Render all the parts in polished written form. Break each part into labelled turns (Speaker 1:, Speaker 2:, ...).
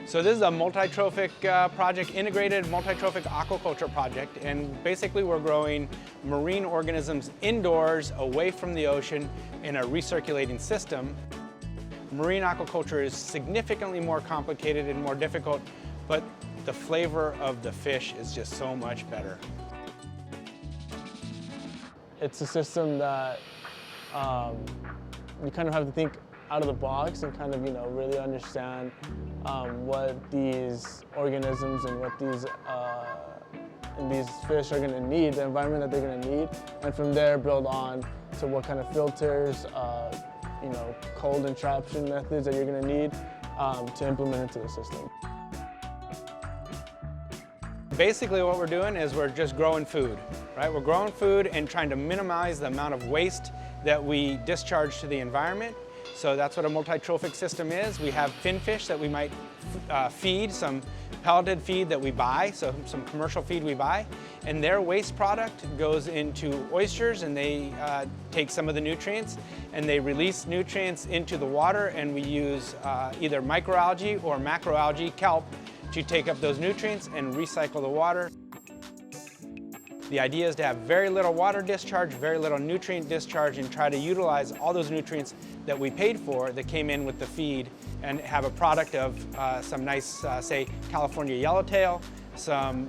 Speaker 1: So this is a multi-trophic project, integrated multi-trophic aquaculture project, and basically we're growing marine organisms indoors, away from the ocean, in a recirculating system. Marine aquaculture is significantly more complicated and more difficult, but the flavor of the fish is just so much better.
Speaker 2: It's a system that you kind of have to think out of the box and kind of, really understand what these organisms and what these fish are going to need, the environment that they're going to need, and from there build on to what kind of filters, cold entrapment methods that you're going to need to implement into the system.
Speaker 1: Basically what we're doing is we're just growing food, right? We're growing food and trying to minimize the amount of waste that we discharge to the environment. So that's what a multi-trophic system is. We have finfish that we might feed, some pelleted feed that we buy, so some commercial feed we buy, and their waste product goes into oysters, and they take some of the nutrients and they release nutrients into the water, and we use either microalgae or macroalgae, kelp, to take up those nutrients and recycle the water. The idea is to have very little water discharge, very little nutrient discharge, and try to utilize all those nutrients that we paid for that came in with the feed, and have a product of some nice, say, California yellowtail, some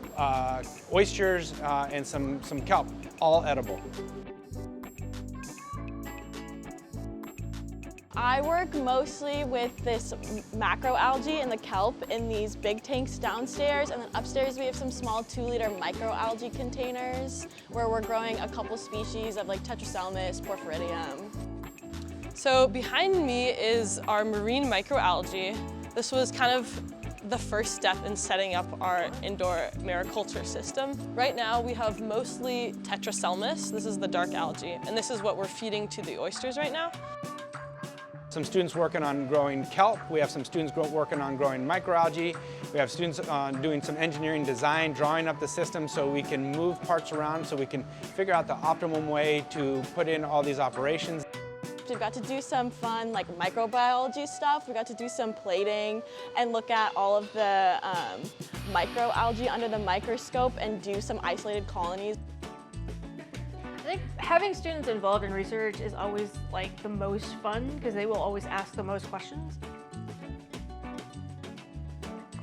Speaker 1: oysters, and some kelp, all edible.
Speaker 3: I work mostly with this macroalgae and the kelp in these big tanks downstairs, and then upstairs we have some small 2-liter microalgae containers where we're growing a couple species of like Tetraselmis, Porphyridium.
Speaker 4: So behind me is our marine microalgae. This was kind of the first step in setting up our indoor mariculture system. Right now we have mostly Tetraselmis. This is the dark algae, and this is what we're feeding to the oysters right now.
Speaker 1: Some students working on growing kelp. We have some students working on growing microalgae. We have students doing some engineering design, drawing up the system so we can move parts around, so we can figure out the optimum way to put in all these operations.
Speaker 3: We've got to do some fun like microbiology stuff. We got to do some plating and look at all of the microalgae under the microscope and do some isolated colonies.
Speaker 5: I think having students involved in research is always like the most fun because they will always ask the most questions.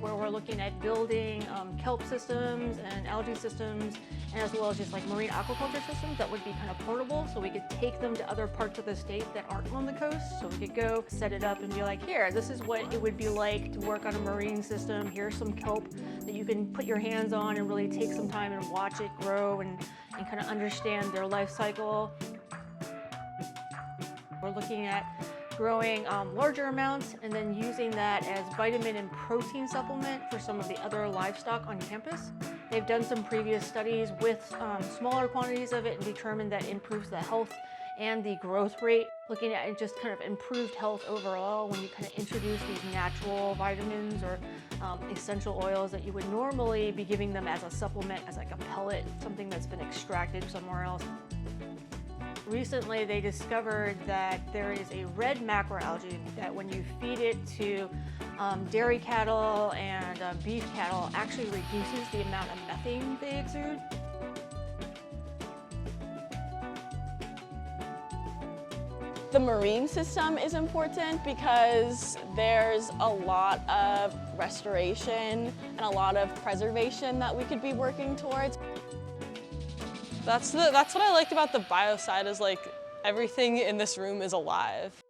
Speaker 5: Where we're looking at building kelp systems and algae systems, and as well as just like marine aquaculture systems that would be kind of portable, so we could take them to other parts of the state that aren't on the coast. So we could go set it up and be like, here, this is what it would be like to work on a marine system. Here's some kelp that you can put your hands on and really take some time and watch it grow and kind of understand their life cycle. We're looking at growing larger amounts and then using that as vitamin and protein supplement for some of the other livestock on campus. They've done some previous studies with smaller quantities of it and determined that it improves the health and the growth rate. Looking at it, just kind of improved health overall when you kind of introduce these natural vitamins or essential oils that you would normally be giving them as a supplement, as like a pellet, something that's been extracted somewhere else. Recently, they discovered that there is a red macroalgae that when you feed it to dairy cattle and beef cattle, actually reduces the amount of methane they exude.
Speaker 3: The marine system is important because there's a lot of restoration and a lot of preservation that we could be working towards.
Speaker 4: That's what I liked about the bio side, is like everything in this room is alive.